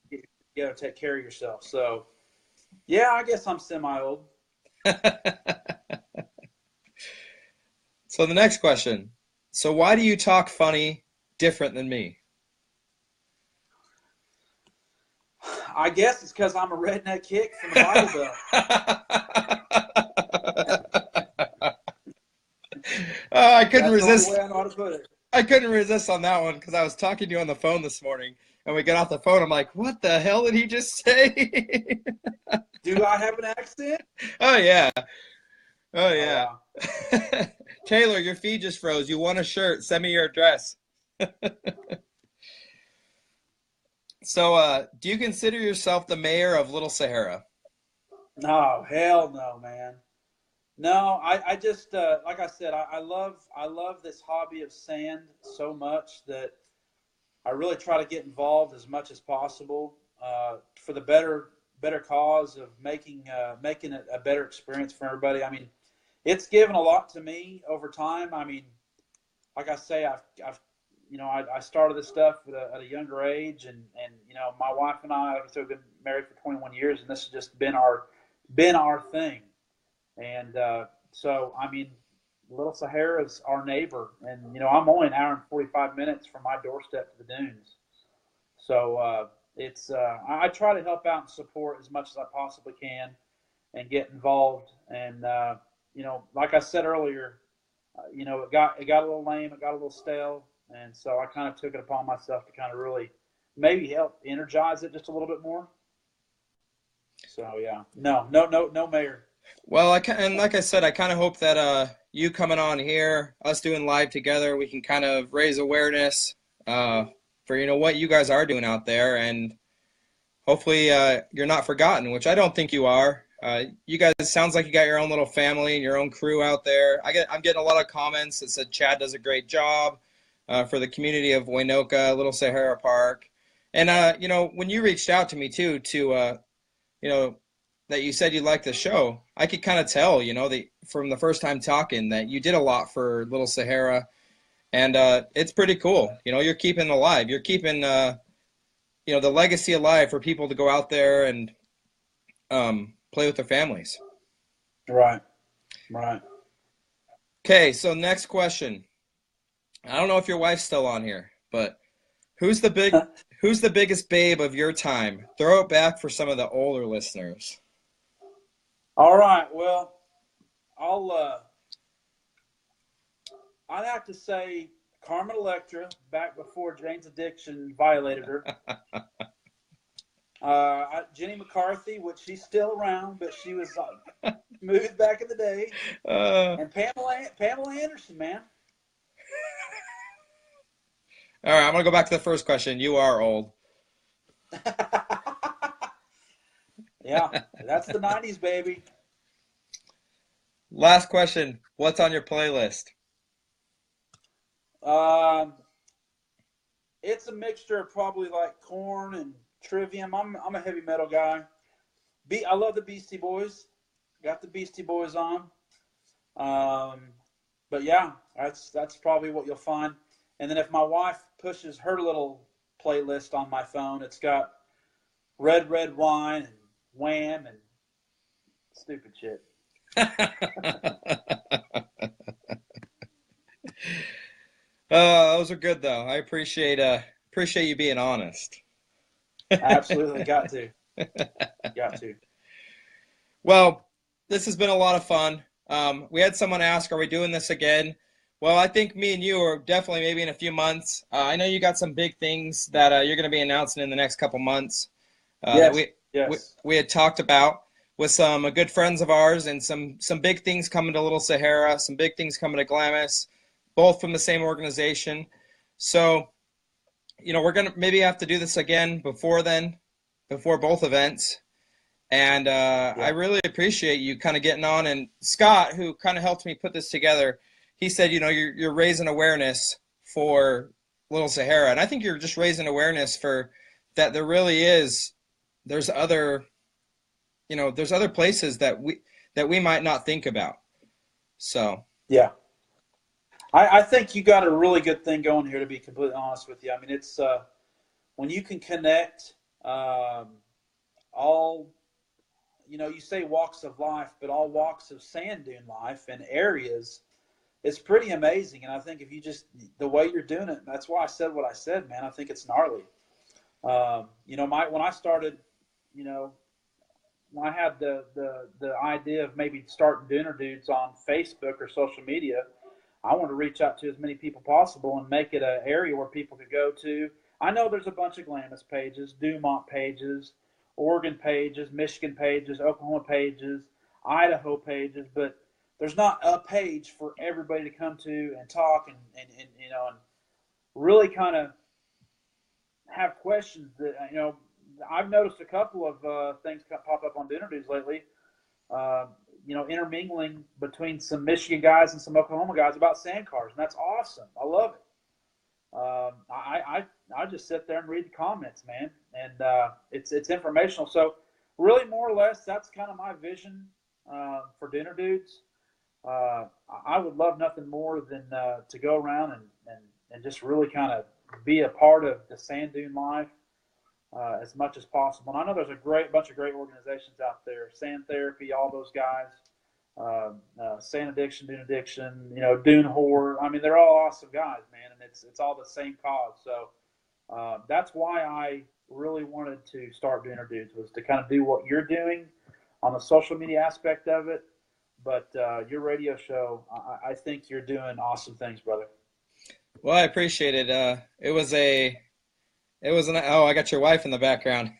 S1: get together to take care of yourself. So, yeah, I guess I'm semi-old.
S2: So the next question. So why do you talk funny different than me?
S1: I guess it's because I'm a redneck hick from the Bible Belt.
S2: I couldn't resist.
S1: That's the only way I know how to put it.
S2: I couldn't resist on that one because I was talking to you on the phone this morning, and we got off the phone. I'm like, what the hell did he just say?
S1: Do I have an accent?
S2: Oh, yeah. Oh, yeah.
S1: Oh, wow.
S2: Taylor, your feed just froze. You won a shirt. Send me your address. So, do you consider yourself the mayor of Little Sahara?
S1: No, hell no, man. No, I just like I said, I love this hobby of sand so much that I really try to get involved as much as possible for the better cause of making it a better experience for everybody. I mean, it's given a lot to me over time. I mean, like I say, I started this stuff at a younger age, and my wife and I, like I said, we've been married for 21 years, and this has just been our thing. And so, I mean, Little Sahara is our neighbor, and I'm only an hour and 45 minutes from my doorstep to the dunes. So I try to help out and support as much as I possibly can, and get involved. And like I said earlier, it got a little lame, it got a little stale. And so I kind of took it upon myself to kind of really maybe help energize it just a little bit more. So, yeah, no, mayor.
S2: Well, and like I said, I kind of hope that you coming on here, us doing live together, we can kind of raise awareness for, what you guys are doing out there. And hopefully you're not forgotten, which I don't think you are. You guys, it sounds like you got your own little family and your own crew out there. I'm getting a lot of comments that said Chad does a great job. For the community of Waynoka, Little Sahara Park. And, when you reached out to me, too, that you said you liked the show, I could kind of tell, from the first time talking that you did a lot for Little Sahara. And it's pretty cool. You're keeping it alive. You're keeping, the legacy alive for people to go out there and play with their families.
S1: Right.
S2: Okay, so next question. I don't know if your wife's still on here, but who's the biggest babe of your time? Throw it back for some of the older listeners.
S1: All right. Well, I'd have to say Carmen Electra, back before Jane's Addiction violated her. Jenny McCarthy, which she's still around, but she was smooth back in the day. And Pamela Anderson, man.
S2: All right, I'm going to go back to the first question. You are old.
S1: Yeah, that's the 90s, baby.
S2: Last question. What's on your playlist?
S1: It's a mixture of probably like Corn and Trivium. I'm a heavy metal guy. I love the Beastie Boys. Got the Beastie Boys on. But yeah, that's probably what you'll find. And then if my wife pushes her little playlist on my phone, it's got Red Red Wine and Wham and stupid shit.
S2: Those are good though. I appreciate you being honest.
S1: Absolutely, got to. Got to.
S2: Well, this has been a lot of fun. We had someone ask, are we doing this again? Well, I think me and you are definitely maybe in a few months. I know you got some big things that you're going to be announcing in the next couple months
S1: Yes,
S2: that we had talked about with some good friends of ours, and some big things coming to Little Sahara, some big things coming to Glamis, both from the same organization. So, we're going to maybe have to do this again before both events. And I really appreciate you kind of getting on. And Scott, who kind of helped me put this together, he said, you're raising awareness for Little Sahara. And I think you're just raising awareness for that there really is, there's other places that we might not think about. So.
S1: Yeah. I think you got a really good thing going here, to be completely honest with you. I mean, it's when you can connect all, you say walks of life, but all walks of sand dune life and areas, it's pretty amazing. And I think if you just, the way you're doing it, that's why I said what I said, man, I think it's gnarly. When I started, when I had the idea of maybe starting DunerDudez on Facebook or social media, I wanted to reach out to as many people possible and make it an area where people could go to. I know there's a bunch of Glamis pages, Dumont pages, Oregon pages, Michigan pages, Oklahoma pages, Idaho pages, but there's not a page for everybody to come to and talk and really kind of have questions that, I've noticed a couple of things pop up on DunerDudez lately, intermingling between some Michigan guys and some Oklahoma guys about sand cars, and that's awesome. I love it. I just sit there and read the comments, man, and it's informational. So really, more or less, that's kind of my vision for DunerDudez. I would love nothing more than to go around and just really kind of be a part of the sand dune life as much as possible. And I know there's a bunch of great organizations out there, Sand Therapy, all those guys, Sand Addiction, Dune Addiction, Dune Horror. I mean, they're all awesome guys, man, and it's all the same cause. So that's why I really wanted to start DunerDudez, was to kind of do what you're doing on the social media aspect of it. But your radio show, I think you're doing awesome things, brother.
S2: Well, I appreciate it. I got your wife in the background.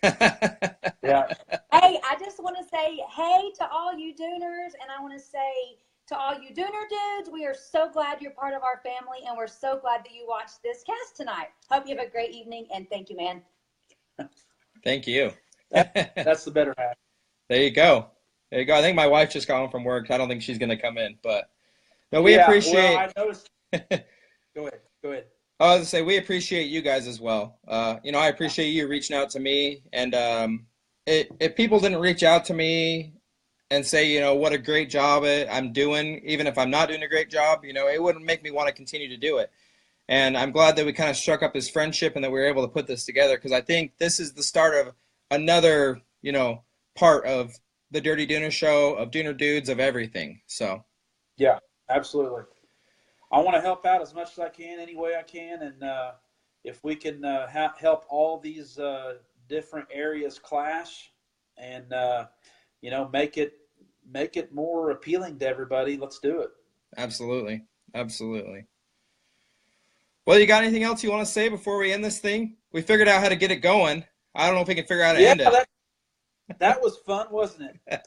S1: Yeah.
S3: Hey, I just want to say hey to all you Duners, and I want to say to all you DunerDudez, we are so glad you're part of our family, and we're so glad that you watched this cast tonight. Hope you have a great evening, and thank you, man.
S2: Thank you.
S1: That's the better half.
S2: There you go. I think my wife just got home from work. I don't think she's going to come in, but no, we appreciate.
S1: Well, I noticed. Go ahead.
S2: I was going to say, we appreciate you guys as well. I appreciate you reaching out to me. And if people didn't reach out to me and say, what a great job I'm doing, even if I'm not doing a great job, it wouldn't make me want to continue to do it. And I'm glad that we kind of struck up this friendship and that we were able to put this together, because I think this is the start of another, part of the Dirty Dooner show, of DunerDudez, of everything. So.
S1: Yeah, absolutely. I want to help out as much as I can, any way I can, and if we can help all these different areas clash, and make it more appealing to everybody, let's do it.
S2: Absolutely. Well, you got anything else you want to say before we end this thing? We figured out how to get it going. I don't know if we can figure out how to end it.
S1: That was fun, wasn't it?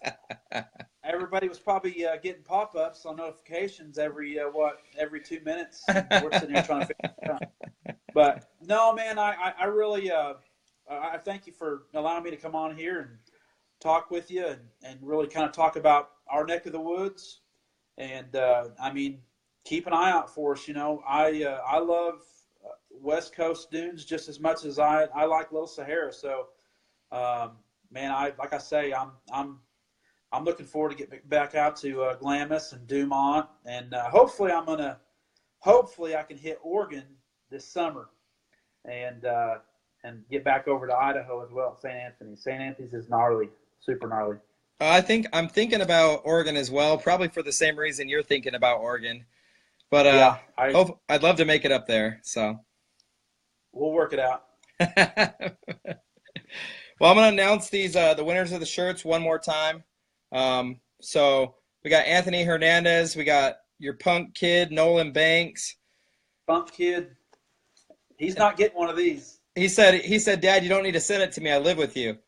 S1: Everybody was probably getting pop-ups on notifications every 2 minutes. We're sitting here trying to figure it out. But no, man, I really I thank you for allowing me to come on here and talk with you and really kind of talk about our neck of the woods. And keep an eye out for us. I love West Coast dunes just as much as I like Little Sahara. So, man, like I say, I'm looking forward to get back out to Glamis and Dumont, and hopefully I can hit Oregon this summer, and get back over to Idaho as well. St. Anthony. St. Anthony's is gnarly, super gnarly.
S2: I'm thinking about Oregon as well, probably for the same reason you're thinking about Oregon. But
S1: yeah,
S2: I'd love to make it up there. So
S1: we'll work it out.
S2: Well, I'm going to announce these the winners of the shirts one more time. So we got Anthony Hernandez. We got your punk kid, Nolan Banks.
S1: Punk kid. He's not getting one of these.
S2: He said, Dad, you don't need to send it to me. I live with you.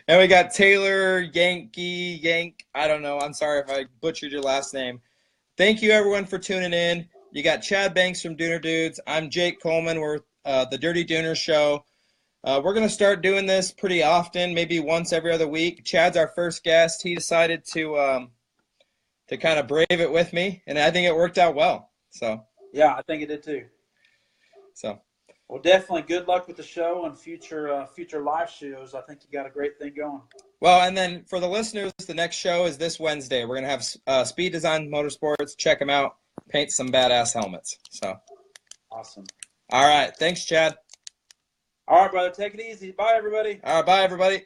S2: And we got Taylor Yank. I don't know. I'm sorry if I butchered your last name. Thank you, everyone, for tuning in. You got Chad Banks from DunerDudez. I'm Jake Coleman. We're the Dirty Dooner Show. We're going to start doing this pretty often, maybe once every other week. Chad's our first guest. He decided to kind of brave it with me, and I think it worked out well. So
S1: yeah, I think it did too.
S2: So.
S1: Well, definitely good luck with the show and future live shows. I think you got a great thing going.
S2: Well, and then for the listeners, the next show is this Wednesday. We're going to have Speed Design Motorsports. Check them out. Paint some badass helmets. So
S1: awesome.
S2: All right. Thanks, Chad.
S1: All right, brother. Take it easy. Bye, everybody.
S2: All right. Bye, everybody.